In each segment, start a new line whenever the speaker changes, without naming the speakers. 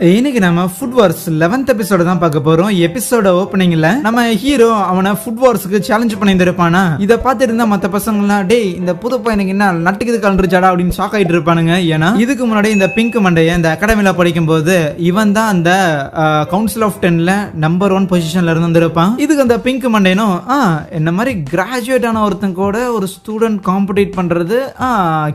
இன்னைக்கு நம்ம food Wars 11th எபிசோட தான் பார்க்க போறோம். எபிசோட ஓப்பனிங்ல நம்ம ஹீரோ அவனை ஃபுட் வார்ஸ்க்கு சேலஞ்ச் பண்ணியிருப்பானா. இதை பார்த்துட்டு இருந்தா மற்ற பசங்களாம் டேய் இந்த புது பையனுக்கு என்ன நட்டுக்குது கலந்துருச்சாடா அப்படின்னு ஷாக் ஆயிட்டு இருப்பானுங்க. ஏன்னா இதுக்கு முன்னாடி இந்த பிங்க் மண்டைய இந்த அகாடமில படிக்கும் போது இவன் தான் அந்த கவுன்சில் ஆஃப் 10ல நம்பர் 1 பொசிஷன்ல இருந்திருப்பான். இதுக்கு அந்த பிங்க் மண்டையனும் என்ன மாதிரி கிராஜுவேட் ஆன ஒருத்தன் கூட ஒரு ஸ்டூடெண்ட் காம்படிட் பண்றது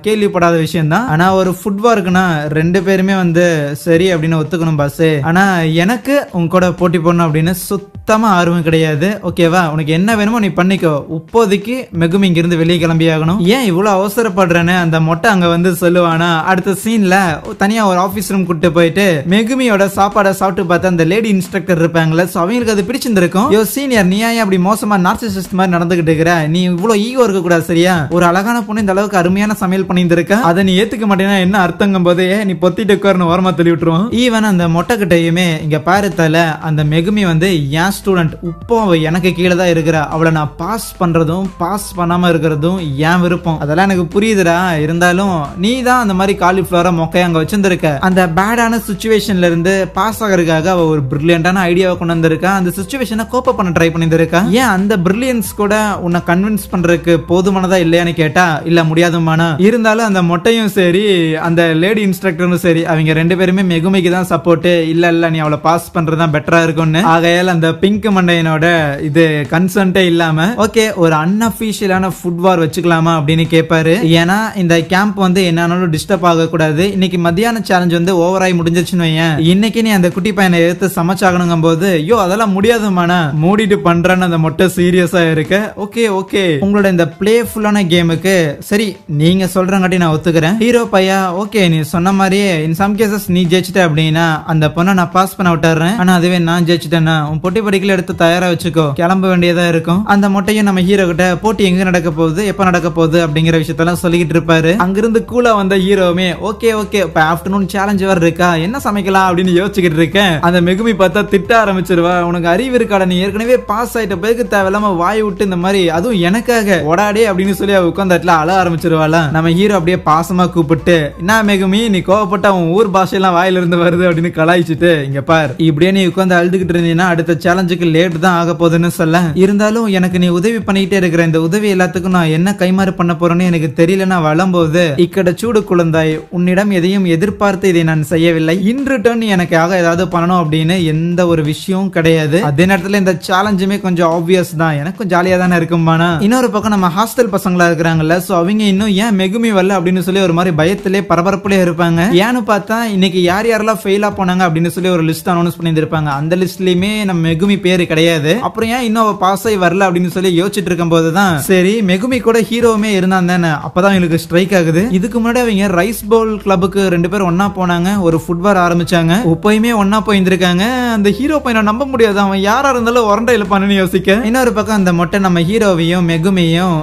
கேள்விப்படாத விஷயம் தான். ஆனா ஒரு ஃபுட் வார்க்குனா ரெண்டு பேருமே வந்து சரி அப்படின்னு ஒத்துக்கணும் பாஸ். ஆனா எனக்கு உன் கூட போட்டி போடணும் அப்படின்னு சுத்தமா ஆர்வம் கிடையாது. ஓகேவா, உனக்கு என்ன வேணுமோ நீ பண்ணிக்கோ. இப்போதைக்கு மெகுமி இங்க இருந்து வெளியே கிளம்பி ஆகணும். ஏன் இவ்வளவு அவசரப்படுறேன்னு அந்த மொட்டை அங்க வந்து சொல்லுவானா. அடுத்த சீன்ல தனியா ஒரு ஆபீஸ் ரூம் கூட்டு போயிட்டு மெகுமியோட சாப்பாடை சாப்பிட்டு பார்த்து அந்த லேடி இன்ஸ்ட்ரக்டர் இருப்பாங்களே, அவங்களுக்கு அது பிடிச்சிருந்திருக்கும். யோ சீனியர், நீ ஏன் அப்படி மோசமா நார்சிசிஸ்ட் மாதிரி நடந்துகிட்டு இருக்கிற? நீ இவ்வளவு ஈகோ இருக்க கூடாது சரியா? ஒரு அழகான பொண்ணு இந்த அளவுக்கு அருமையான சமையல் பண்ணியிருந்திருக்க, அதை நீ ஏத்துக்க மாட்டேன்னா என்ன அர்த்தங்கும் போது நீ பொத்திட்டு உட்கார்னு ஓரமா தள்ளி விட்டுருவோம். ஈவன் அந்த மொட்டை கிட்டையுமே இங்க பாருத்தால அந்த மெகுமி வந்து என் ஸ்டூடெண்ட், இப்போ அவ எனக்கு கீழே தான் இருக்கிறா. அவளை நான் பாஸ் பண்றதும் பாஸ் பண்ணாம இருக்கிறதும் என் விருப்பம். அதெல்லாம் எனக்கு புரியுதுடா. இருந்தாலும் நீ தான் அந்த மாதிரி காலிஃபிளவரா மொக்கைய அங்க வச்சிருந்திருக்க. அந்த பேடான சிச்சுவேஷன்ல இருந்து பாஸ் ஆகிறதுக்காக அவ ஒரு பிரில்லியண்டான ஐடியாவை கொண்டு வந்திருக்கா. அந்த சிச்சுவேஷனை கோப்ப பண்ண ட்ரை பண்ணியிருக்கா. ஏன் அந்த பிரில்லியன்ஸ் கூட உன்னை கன்வின்ஸ் பண்றதுக்கு போதுமானதா இல்லையான்னு கேட்டா இல்ல முடியாதுமானா. இருந்தாலும் அந்த மொட்டையும் சரி அந்த லேடி இன்ஸ்ட்ரக்டரும் சரி அவங்க ரெண்டு பேருமே மெகுமிக்கு தான் சப்போர்ட். இல்ல இல்ல நீ அவளை பாஸ் பண்றதுதான் பெட்டரா இருக்கும்னு. ஆகையால் அந்த பிங்க் மண்டையனோட இது கன்சென்ட்டே இல்லாம ஓகே ஒரு அன்அஃபிஷியலான ஃபுட் வார் வச்சுக்கலாமா அப்படின்னு கேட்பாரு. ஏன்னா இந்த கேம்ப் வந்து என்னாலும் டிஸ்டர்ப் ஆக கூடாது. இன்னைக்கு மத்தியான சேலஞ்ச் வந்து ஓவராய் முடிஞ்சிருச்சுன்னு வையேன். இன்னைக்கு நீ அந்த குட்டி பையனை எடுத்து சமைச்சாகணுங்கும் போது ஐயோ அதெல்லாம் முடியாதுமானா மூடிட்டு பண்றேன்னு அந்த மொட்டை சீரியஸா இருக்க. ஓகே ஓகே உங்களோட இந்த பிளேஃபுல்லான கேமுக்கு சரி நீங்க சொல்றங்காட்டி நான் ஒத்துக்கிறேன். ஹீரோ பையா ஓகே நீ சொன்ன மாதிரியே இன் சம் கேசஸ் நீ ஜெயிச்சிட்ட அப்படின்னா அந்த பொண்ணை நான் பாஸ் பண்ண விட்டுறேன். ஆனா அதுவே நான் ஜெயிச்சிட்டேன்னா உன் பொட்டி படிக்கல எடுத்து தயாரா வச்சுக்கோ, கிளம்ப வேண்டியதா இருக்கும். அந்த மொட்டையும் நம்ம ஹீரோ கிட்ட போட்டி எங்க நடக்க போகுது எப்ப நடக்க போகுது அப்படிங்கிற விஷயத்தெல்லாம் சொல்லிக்கிட்டு இருப்பாரு. அங்கிருந்து கூலா வந்த ஹீரோவுமே ஓகே ஓகே இப்ப ஆஃப்டர்நூன் சேலஞ்ச் வேற இருக்கா, என்ன சமைக்கலாம் அப்படின்னு யோசிச்சுக்கிட்டு இருக்கேன். அந்த மெகுமி பார்த்தா திட்ட ஆரம்பிச்சிருவா. உனக்கு அறிவு இருக்காட, நீ ஏற்கனவே பாஸ் ஆயிட்ட பேருக்கு தேவையில்லாம வாய் விட்டு இந்த மாதிரி அதுவும் எனக்காக ஒடாடே அப்படின்னு சொல்லி உட்காந்துல அழ ஆரம்பிச்சிருவாளா. நம்ம ஹீரோ அப்படியே பாசமா கூப்பிட்டு என்ன மெகுமி நீ கோவப்பட்ட உன் ஊர் பாஷையெல்லாம் வாயில இருந்து வருது அப்படின்னு கலாய்ச்சிட்டு இங்க பார் இப்படியே நீ உட்காந்து அழுதுகிட்டு இருந்தீங்கன்னா அடுத்த சேலஞ்சுக்கு லேட் தான் ஆக போகுதுன்னு சொல்ல. இருந்தாலும் எனக்கு நீ உதவி பண்ணிக்கிட்டே இருக்கிற, இந்த உதவி எல்லாத்துக்கும் நான் என்ன கைமாறு பண்ண போறேன்னு எனக்கு தெரியல. நான் வளம்போது இக்கட சூடு குழந்தாய், உன்னிடம் எதையும் எதிர்பார்த்து இதை நான் செய்யவில்லை. இன்று டர்ன் எனக்காக ஏதாவது பண்ணணும் அப்படின்னு எந்த ஒரு விஷயமும் கிடையாது. அதே நேரத்துல இந்த சேலஞ்சுமே கொஞ்சம் ஆப்வியஸ் தான், எனக்கும் ஜாலியா தானே இருக்குமானா. இன்னொரு பக்கம் நம்ம ஹாஸ்டல் பசங்களா இருக்கிறாங்கல்ல, சோ அவங்க இன்னும் ஏன் மெகுமி வரல அப்படின்னு சொல்லி ஒரு மாதிரி பயத்திலே பரபரப்புலே இருப்பாங்க. ஏன்னு பார்த்தா இன்னைக்கு யார் யாரெல்லாம் ஃபெயிலா போனாங்க அப்படின்னு சொல்லி ஒரு லிஸ்ட் அனௌன்ஸ் பண்ணியிருப்பாங்க. அந்த லிஸ்ட்லயுமே நம்ம மெகுமி பேரு கிடையாது. அப்புறம் ஏன் இன்னும் பாஸ் ஆகி வரல அப்படின்னு சொல்லி யோசிச்சுட்டு இருக்கும் போதுதான் சரி மெகுமி கூட ஹீரோவுமே இருந்தான் தானே, அப்பதான் எனக்கு ஸ்ட்ரைக் ஆகுது. இதுக்கு முன்னாடி அவங்க ரைஸ் பவுல் கிளப்புக்கு ரெண்டு பேரும் ஒன்னா போனாங்க, ஒரு ஃபுட் வார் ஆரம்பிச்சாங்க. இப்பயுமே ஒன்னா போயிருந்திருக்காங்க. அந்த ஹீரோ பையனை நம்ப முடியாது, அவன் யாரா இருந்தாலும் உரண்டை இழுப்பான்னு யோசிக்க. இன்னொரு பக்கம் அந்த மொட்டை நம்ம ஹீரோவையும் மெகுமியும்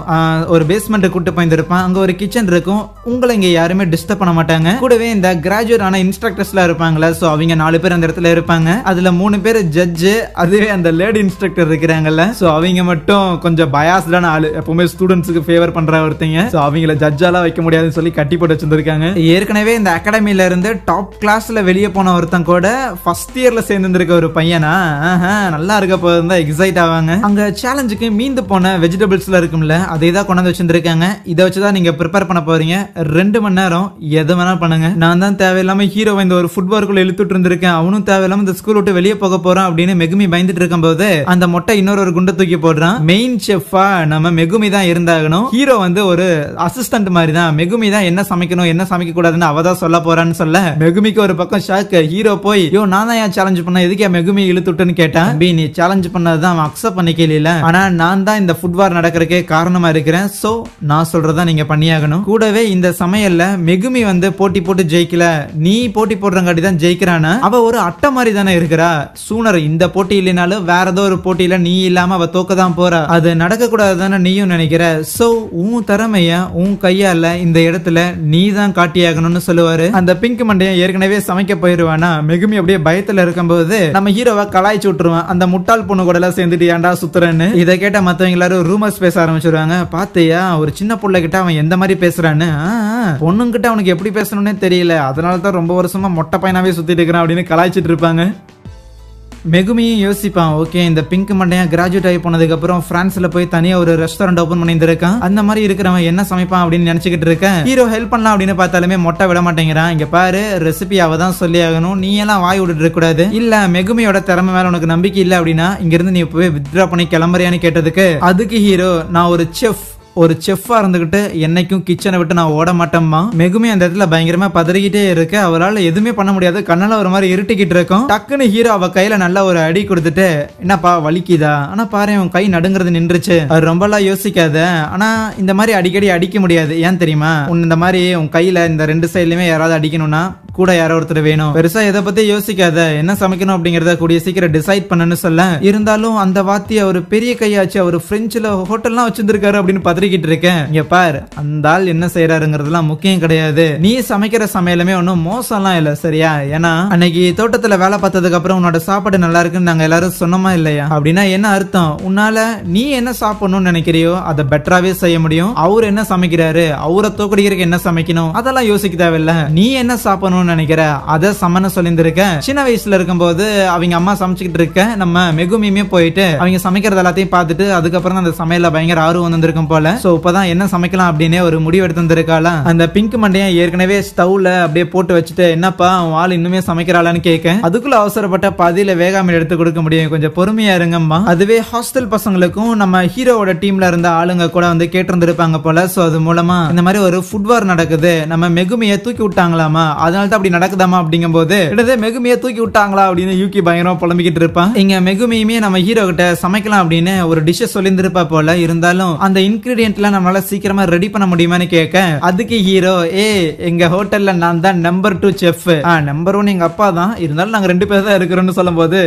ஒரு பேஸ்மெண்ட் கூட்டு போயிருந்திருப்பான். அங்க ஒரு கிச்சன் இருக்கும். உங்களை இங்க யாருமே டிஸ்டர்ப் பண்ண மாட்டாங்க. கூடவே இந்த கிராஜுவேட் ஆன இன்ஸ்ட்ரக்டர்ஸ்ல இருப்பாங்களா, சோ அவங்க 4 பேர் அந்த இடத்துல இருப்பாங்க. அதுல 3 பேர் ஜட்ஜ், அதுவே அந்த லேடி இன்ஸ்ட்ரக்டர் இருக்கிறாங்கல்ல, சோ அவங்க மட்டும் கொஞ்சம் பயாஸ்டான ஆளு, எப்பவுமே ஸ்டூடெண்ட்ஸ்க்கு ஃபேவர் பண்ற ஒருத்தங்க. சோ அவங்கள ஜட்ஜாலாம் வைக்க முடியாதுன்னு சொல்லி கட்டி போட்டு வச்சிருக்காங்க. ஏற்கனவே இந்த அகாடமில இருந்து டாப் கிளாஸ்ல வெளியே போன ஒருத்தன் கூட ஃபர்ஸ்ட் இயர்ல சேர்ந்திருக்க ஒரு பையனா நல்லா இருக்க போது எக்ஸைட் ஆவாங்க. அங்க சேலஞ்சுக்கு மீந்து போன வெஜிடபிள்ஸ்ல இருக்கும்ல, அதை தான் கொண்டு வந்து வச்சிருக்காங்க. இதை வச்சுதான் நீங்க ப்ரிப்பேர் பண்ண போறீங்க. 2 மணி நேரம் எது வேணா பண்ணுங்க. நான் தான் தேவையில்லாம ஹீரோ இந்த ஒரு ஃபுட் வார்க்குள்ள இழுத்துட்டு இருந்திருக்கேன், அவனும் தேவையில்லாம இந்த ஸ்கூல் விட்டு வெளியே போக போறான் அப்படின்னு மெகுமி பயந்துட்டு இருக்கும் போது அந்த மொட்டை இன்னொரு குண்டை தூக்கி போடுறான். மெயின் செஃப்பா நம்ம மெகுமி தான் இருந்தாகணும். ஹீரோ வந்து ஒரு அசிஸ்டன்ட் மாதிரி தான். மெகுமி தான் என்ன சமைக்கணும் என்ன சமைக்க கூடாதுன்னு அவதான் சொல்ல போறான்னு சொல்ல மெகுமிக்கு ஒரு பக்கம் ஷாக். ஹீரோ போய் யோ நான் தான் ஏன் சேலஞ்ச் பண்ண, எதுக்கே மெகுமி இழுத்துட்டுன்னு கேட்டான். நீ சேலஞ்ச் பண்ணதான் அவன் அக்செப்ட் பண்ணிக்கல, ஆனா நான் தான் இந்த ஃபுட் வார் நடக்கிறதுக்கே காரணமா இருக்கிறேன். சோ நான் சொல்றதா நீங்க பண்ணியாகணும். கூடவே இந்த சமையல்ல மெகுமி வந்து போட்டி போட்டு ஜெயிக்கல, நீ போட்டி போடுறங்காட்டி தான் ஜெயிக்கிறானா. அவ ஒரு அட்டை மாதிரி தானே இருக்கிறா. சூனர் இந்த போட்டியில இல்லைனாலும் வேற ஏதோ ஒரு போட்டியில நீ இல்லாம அவ தோக்கதான் போறா, அது நடக்க கூடாதுன்னு நீயும் நினைக்கிற. சோ உன் திறமைய உன் கையால இந்த இடத்துல நீ தான் காட்டியாகணும்னு சொல்லுவாரு. அந்த பிங்க் மண்டையன் ஏற்கனவே சமைக்க போயிருவானா, மெகுமி அப்படியே பயத்துல இருக்கும்போது நம்ம ஹீரோவை கலாய்ச்சி விட்டுருவான். அந்த முட்டாள் பொண்ணு கூட எல்லாம் சேர்ந்துட்டு ஏன்டா சுத்துறன்னு. இதை கேட்ட மத்தவங்க எல்லாரும் ரூமர்ஸ் பேச ஆரம்பிச்சிருவாங்க. பாத்தியா ஒரு சின்ன புள்ள கிட்ட அவன் எந்த மாதிரி பேசுறான்னு, பொண்ணுங்கிட்ட அவனுக்கு எப்படி பேசணும்னே தெரியல, அதனாலதான் ரொம்ப வருஷமா மொட்டை பையனாவே சுத்திட்டு இருக்கிறான் அப்படின்னு கலாய்ச்சிட்டு இருப்பாங்க. மெகுமியும் யோசிப்பான், ஓகே இந்த பிங்க் மண்டையா கிராஜுவேட் ஆகி போனதுக்கு அப்புறம் பிரான்ஸ்ல போய் தனியா ஒரு ரெஸ்டாரண்ட் ஓபன் பண்ணியிருக்கான், அந்த மாதிரி இருக்கிறவன் என்ன சமைப்பான் அப்படின்னு நினைச்சுக்கிட்டு இருக்கேன். ஹீரோ ஹெல்ப் பண்ணலாம் அப்படின்னு பார்த்தாலுமே மொட்டை விட மாட்டேங்கிறான். இங்க பாரு ரெசிபி அவ தான் சொல்லி ஆகணும், நீ எல்லாம் வாய் விட்டுட்டு இருக்க கூடாது. இல்ல மெகுமியோட திறமை மேல உனக்கு நம்பிக்கை இல்ல அப்படின்னா இங்க இருந்து நீ இப்பவே வித்ட்ரா பண்ணி கிளம்புறியான்னு கேட்டதுக்கு அதுக்கு ஹீரோ, நான் ஒரு செஃப்பா இருந்துகிட்டு என்னைக்கும் கிச்சனை விட்டு நான் ஓட மாட்டேம்மா. மெகுமி அந்த இடத்துல பயங்கரமா பதறிக்கிட்டே இருக்கு, அவரால் எதுவுமே பண்ண முடியாது, கண்ணால ஒரு மாதிரி இருட்டிக்கிட்டு இருக்கும். டக்குன்னு ஹீரோ அவ கையில நல்ல ஒரு அடி கொடுத்துட்டு, என்னப்பா வலிக்குதா, ஆனா பாரு உன் கை நடுங்கிறது நின்றுச்சு, அது ரொம்பலாம் யோசிக்காத, ஆனா இந்த மாதிரி அடிக்கடி அடிக்க முடியாது, ஏன் தெரியுமா, இந்த மாதிரி உன் கையில இந்த ரெண்டு சைட்லயுமே யாராவது அடிக்கணும்னா கூட யாரோ ஒருத்தர் வேணும், பெருசா இதை பத்தி யோசிக்காத, என்ன சமைக்கணும் அப்படிங்கறத கூடிய சீக்கிரம் டிசைட் பண்ணணும்னு சொல்ல, இருந்தாலும் அந்த வாத்திய ஒரு பெரிய கையாச்சு, அவர் பிரெஞ்சுல ஹோட்டல்லாம் வச்சிருந்திருக்காரு அப்படின்னு பத்திரிக்கிட்டு இருக்கேன். இங்க பாரு அந்த ஆள் என்ன செய்யறாருங்கிறதுலாம் முக்கியம் கிடையாது, நீ சமைக்கிற சமையலுமே ஒன்னும் மோசம்லாம் இல்ல சரியா, ஏன்னா அன்னைக்கு தோட்டத்துல வேலை பார்த்ததுக்கு அப்புறம் உன்னோட சாப்பாடு நல்லா இருக்குன்னு நாங்க எல்லாரும் சொன்னோமா இல்லையா, அப்படின்னா என்ன அர்த்தம், உன்னால நீ என்ன சாப்பிடணும்னு நினைக்கிறியோ அதை பெட்டராவே செய்ய முடியும், அவர் என்ன சமைக்கிறாரு, அவரை தோக்கடிக்கிறதுக்கு என்ன சமைக்கணும் அதெல்லாம் யோசிக்க தேவையில்ல, நீ என்ன சாப்பிடணும் நினைக்கிற அதை சமன சொல்லியிருந்திருக்க. சின்ன வயசுல இருக்கும்போது அவங்க அம்மா சமைச்சுக்கிட்டு இருக்க, நம்ம மெகுமியுமே போயிட்டு அவங்க சமைக்கிறது எல்லாத்தையும் பார்த்துட்டு அதுக்கப்புறம் அந்த சமையல பயங்கர ஆர்வம் வந்திருக்கும் போல. சோ இப்பதான் என்ன சமைக்கலாம் அப்படின்னு ஒரு முடிவு எடுத்து வந்திருக்காளா. அந்த பிங்க் மண்டையன் ஏற்கனவே ஸ்டவ்ல அப்படியே போட்டு வச்சுட்டு, என்னப்பா உன் ஆள் இன்னுமே சமைக்கிறாளான்னு கேட்க, அதுக்குள்ள அவசரப்பட்ட பாதியில வேகாமல் எடுத்து கொடுக்க முடியும், கொஞ்சம் பொறுமையா இருங்கம்மா. அதுவே ஹாஸ்டல் பசங்களுக்கும் நம்ம ஹீரோவோட டீம்ல இருந்த ஆளுங்க கூட வந்து கேட்டு இருந்திருப்பாங்க போல. சோ அது மூலமா இந்த மாதிரி ஒரு ஃபுட் வார் நடக்குது, நம்ம மெகுமியை தூக்கி விட்டாங்களாமா, அதனால அப்படி நடக்குதாமா அப்படிங்கும் போது மெகுமியை தூக்கி விட்டாங்களா அப்படின்னு யூகி பயங்கரமா புலம்பிக்கிட்டு இருப்பான். இங்க மெகுமியுமே நம்ம ஹீரோ கிட்ட சமைக்கலாம் அப்படின்னு ஒரு டிஷ் சொல்லியிருந்திருப்பா போல, இருந்தாலும் அந்த இன்கிரீடியன்ட்லாம் நம்மளால சீக்கிரமா ரெடி பண்ண முடியுமான்னு கேட்க, அதுக்கு ஹீரோ, எங்க ஹோட்டல்ல நான் தான் நம்பர் 2 செஃப், நம்பர் 1 எங்க அப்பா தான், இருந்தாலும் நாங்க 2 பேர் தான் இருக்கிறோம்னு சொல்லும் போது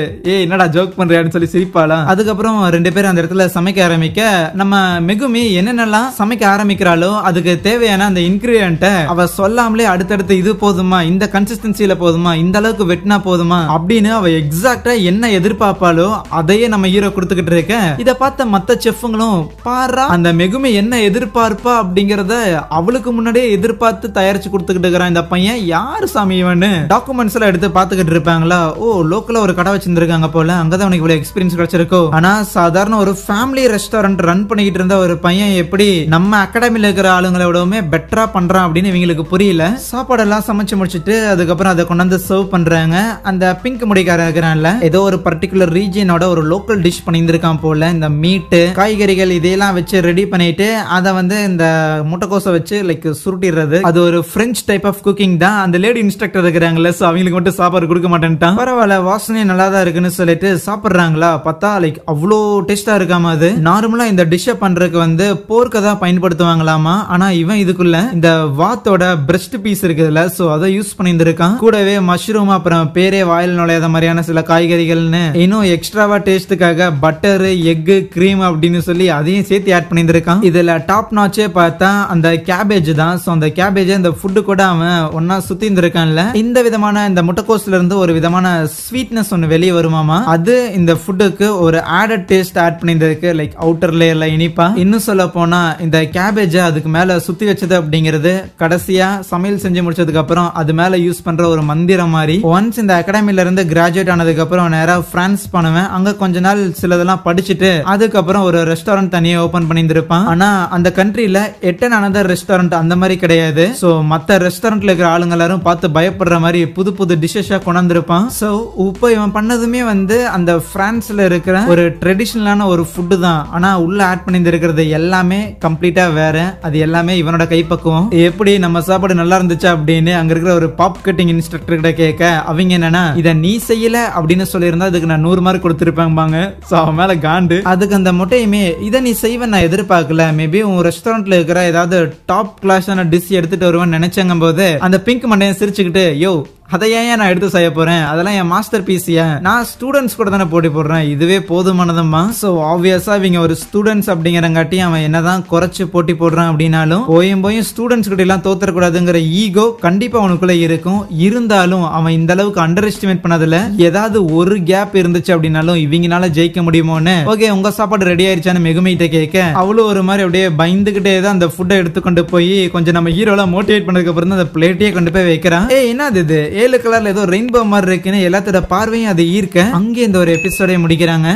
என்னடா ஜோக் பண்றியான்னு சொல்லி சிரிப்பாளாம். அதுக்கப்புறம் 2 பேரும் அந்த இடத்துல சமைக்க ஆரம்பிக்க, நம்ம மெகுமி என்னென்னலாம் சமைக்க ஆரம்பிக்கிறாளோ அதுக்கு தேவையான அந்த இன்கிரீடியன்ட் அவ சொல்லாமலே அடுத்தடுத்து இது போதுமா, இந்த கன்சிஸ்டன்சில போதுமா, இந்த அளவுக்கு வெட்டினா போதுமா அப்படின்னு அவ எக்ஸாக்ட்டா என்ன எதிர்பார்ப்பாளோ அதையே நம்ம ஹீரோ கொடுத்துக்கிட்டு இருக்க. இத பார்த்த மத்த செஃப்ங்களும் பாரா அந்த மெகுமி என்ன எதிர்பார்ப்பா அப்படிங்கறத அவளுக்கு முன்னாடியே எதிர்பார்த்து தயாரிச்சு கொடுத்துக்கிட்டு இருக்கிறான் இந்த பையன், யாரு சாமி இவன்னு டாக்குமெண்ட்ஸ் எல்லாம் எடுத்து பாத்துக்கிட்டு இருப்பாங்களா. ஓ லோக்கல்ல ஒரு கடை வச்சிருந்திருக்காங்க போல, அங்கதான் அவனுக்கு இவ்வளவு எக்ஸ்பீரியன்ஸ் கிடைச்சிருக்கோ. ஆனா சாதாரண ஒரு ஃபேமிலி ரெஸ்டாரண்ட் ரன் பண்ணிக்கிட்டு இருந்த ஒரு பையன் எப்படி நம்ம அகாடமில இருக்கிற ஆளுங்களை விடவுமே பெட்டரா பண்றான் அப்படின்னு இவங்களுக்கு புரியல. சாப்பாடெல்லாம் சமைச்சு முடிச்சுட்டு அதுக்கப்புறம் அதை கொண்டாந்து சர்வ் பண்றாங்க. அந்த பிங்க் முடிக்காரன் இருக்கிறான்ல, ஏதோ ஒரு பர்டிகுலர் ரீஜியனோட ஒரு லோக்கல் டிஷ் பண்ணியிருந்திருக்கான் போல, இந்த மீட்டு காய்கறிகள் இதெல்லாம் வச்சு ரெடி பண்ணிட்டு அதை வந்து இந்த முட்டைக்கோசை வச்சு லைக் சுருட்டிடுறது, அது ஒரு பிரெஞ்ச் டைப் ஆஃப் குக்கிங் தான். அந்த லேடி இன்ஸ்ட்ரக்டர் இருக்கிறாங்கல்ல, சோ அவங்களுக்கு மட்டும் சாப்பாடு கொடுக்க மாட்டேன்ட்டான். பரவாயில்ல வாசனை நல்லா தான் இருக்குன்னு சொல்லிட்டு சாப்பிடுறாங்களா, பார்த்தா லைக் அவ்வளோ டேஸ்டா இருக்காம. அது நார்மலா இந்த டிஷ்ஷை பண்றதுக்கு வந்து போர்க்க தான் பயன்படுத்துவாங்களாமா, ஆனா இவன் இதுக்குள்ள இந்த வாத்தோட பிரஸ்ட் பீஸ் இருக்குதுல்ல, சோ அதை யூஸ் பண்ணியிருந்திருக்கான். கூடவே மஷ்ரூம், அப்புறம் பேரே வாயில் நுழையாத மாதிரியான சில காய்கறிகள்னு இன்னும் எக்ஸ்ட்ராவா டேஸ்டுக்காக பட்டர், எக், கிரீம் அப்படின்னு சொல்லி அதையும் சேர்த்து ஆட் பண்ணியிருந்திருக்கான். இதுல டாப் நாச்சே பார்த்தா அந்த கேபேஜ் தான். சோ அந்த கேபேஜ் இந்த ஃபுட்டு கூட அவன் ஒன்னா சுத்தி இருந்திருக்கான்ல, இந்த விதமான இந்த முட்டைக்கோஸ்ல இருந்து ஒரு விதமான ஸ்வீட்னஸ் ஒன்னு வெளியே வருமாமா, அது இந்த ஃபுட்டுக்கு ஒரு ஆடட் டேஸ்ட் ஆட் பண்ணியிருந்திருக்கு, லைக் அவுட்டர் லேயர்ல இனிப்பா. இன்னும் சொல்ல போனா இந்த கேபேஜ் அதுக்கு மேல சுத்தி வச்சது அப்படிங்கிறது கடைசியா சமையல் செஞ்சு முடிச்சதுக்கு அப்புறம் அது மேல யூஸ் பண்ற ஒரு மந்திரம் மாதிரி. ஒன்ஸ் இந்த அகாடமில இருந்து கிராஜுவேட் ஆனதுக்கு அப்புறம் நேரா பிரான்ஸ் பண்ணுவேன், அங்க கொஞ்ச நாள் சிலதெல்லாம் படிச்சுட்டு அதுக்கப்புறம் ஒரு ரெஸ்டாரண்ட் தனியா ஓபன் பண்ணியிருந்திருப்பான். ஆனா அந்த கண்ட்ரில எட்டன் அனதர் ரெஸ்டாரண்ட் அந்த மாதிரி கிடையாது. சோ மத்த ரெஸ்டாரண்ட்ல இருக்கிற ஆளுங்க எல்லாரும் பார்த்து பயப்படுற மாதிரி புது புது டிஷ்ஷா கொண்டாந்துருப்பான். சோ இப்போ இவன் பண்ணதுமே வந்து அந்த பிரான்ஸ்ல இருக்கிற ஒரு ட்ரெடிஷனலான ஒரு ஃபுட்டு தான், ஆனா உள்ள ஆட் பண்ணியிருக்கிறது எல்லாமே கம்ப்ளீட்டா வேற, அது எல்லாமே இவனோட கைப்பக்குவம். எப்படி நம்ம சாப்பாடு நல்லா இருந்துச்சா அப்படின்னு அங்க இருக்கிற ஒரு பாப் கட்டிங் இன்ஸ்ட்ரக்டர் கிட்ட கேட்க, அவங்க என்னன்னா இத நீ செய்யல அப்படின்னு சொல்லியிருந்தா அதுக்கு நான் 100 மார்க் கொடுத்திருப்பாங்க. சோ அவன் மேல காண்டு. அதுக்கு அந்த முட்டையுமே இதை நீ செய்வ நான் எதிர்பார்க்கல, மேபி உன் ரெஸ்டாரண்ட்ல இருக்கிற ஏதாவது டாப் கிளாஸான டிஷ் எடுத்துட்டு வருவேன்னு நினைச்சங்க போது அந்த பிங்க் மண்டையன் சிரிச்சுக்கிட்டு, யோ அதை ஏன் நான் எடுத்து செய்ய போறேன், அதெல்லாம் என் மாஸ்டர் பீஸியா, நான் ஸ்டூடெண்ட்ஸ் கூட தானே போட்டி போடுறேன், இதுவே போதுமானதம்மா. சோ ஆப்வியஸா இவங்க ஒரு ஸ்டூடெண்ட்ஸ் அப்படிங்கறங்காட்டி அவன் என்னதான் குறைச்சு போட்டி போடுறான் அப்படின்னாலும் போயும் ஸ்டூடெண்ட்ஸ் கிட்ட எல்லாம் தோத்தரக்கூடாதுங்கிற ஈகோ கண்டிப்பா அவனுக்குள்ள இருக்கும். இருந்தாலும் அவன் இந்த அளவுக்கு அண்டர் எஸ்டிமேட் பண்ணதுல ஏதாவது ஒரு கேப் இருந்துச்சு அப்படின்னாலும் இவங்கனால ஜெயிக்க முடியுமோன்னு. ஓகே உங்க சாப்பாடு ரெடி ஆயிருச்சான்னு மெகுமிட்ட கேட்க அவளும் ஒரு மாதிரி அப்படியே பயந்துகிட்டே தான் அந்த ஃபுட்டை எடுத்துக்கொண்டு போய் கொஞ்சம் நம்ம ஹீரோல மோட்டிவேட் பண்ணதுக்கு அப்புறம் தான் அந்த பிளேட்டையே கொண்டு போய் வைக்கிறான். என்னது இது 7 கலர்ல ஏதோ ரெயின்போ மாதிரி இருக்குன்னு எல்லாத்தோட பார்வையும் அது ஈர்க்க அங்கே இந்த ஒரு எபிசோடை முடிக்கிறாங்க.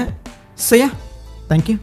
சரியா, தேங்க்யூ.